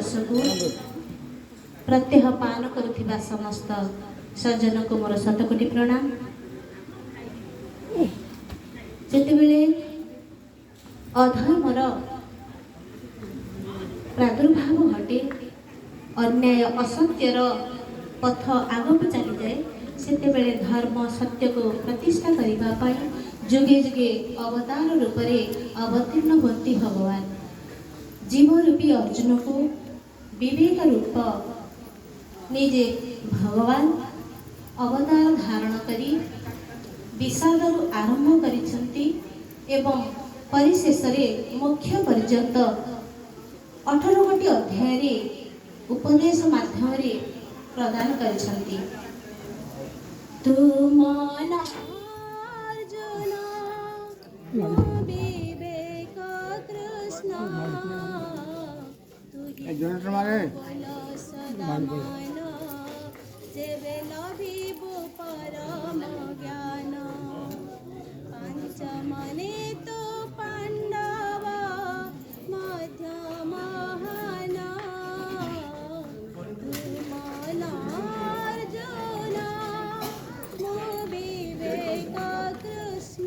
दिवस को प्रत्यह पान करुथिबा समस्त सज्जन को मोर शतकोटि प्रणाम। जेतेबेले अधर्मर प्रादुर्भाव घटे, अन्याय असत्यर पथ आगक चली जाए, सेतेबेले धर्म सत्य को प्रतिष्ठा करिबा पई जुगे जुगे अवतार रूप में अवतीर्ण होती भगवान। जीव रूपी अर्जुन को विवेक रूप निजे भगवान अवतार धारण करी विषाद आरंभ करिसंती एवं परिशेष मोक्ष पर्यंत 18 गोटी अध्याय उपदेश माध्यम प्रदान करिसंती। तुम विवेक कृष्ण जेबे लभिबु परम ज्ञान पंच मने तो पांडव मध्य महान तुमन अर्जुन मो विवेक कृष्ण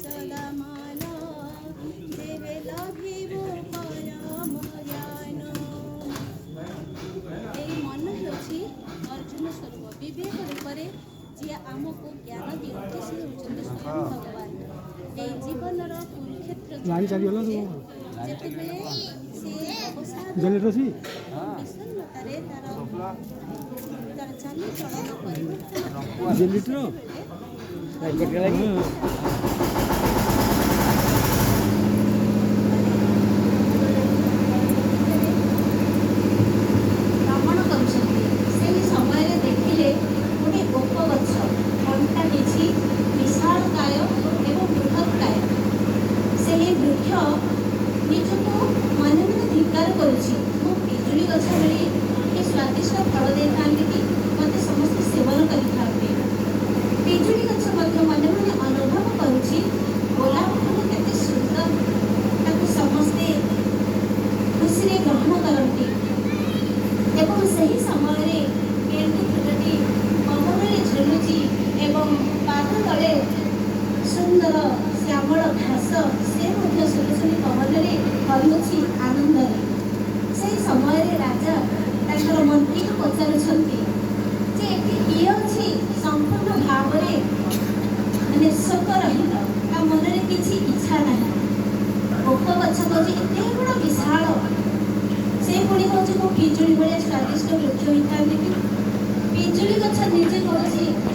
सगमान जेबे लभिबु परम ज्ञान। मन होची अर्जुन स्वरूप विवेक रूप जी आमको ज्ञान दिखते से होचंदी स्वयं भगवान। ए जीवनर कुरुक्षेत्र जेतेबेले से विषन्नतारे तार चाली चलन स्वादिष्ट फल दे मत समस्त सेवन करते पिजुड़ी गछ मन मन अनुभव करुँची गोलाप फूल केते सुंदर ताकू समस्ते खुशी ग्रहण करती एवं सही समय केंटू फुलटी पवन में झुलुची एवं पाद तले सुंदर श्यामल घास से शुणी शुणी पवन में हरुची आनंद से समय राजा ताकर मंत्री को पचारुछंती जे किए अछि संपूर्ण भाव में माने शोक रहित ता मन में किछि इच्छा नहीं ओक गछ बजी एते बड़ विशाल से पुणी होछि को पिजुड़ी भलिया स्वादिष्ट वृक्ष होइतांती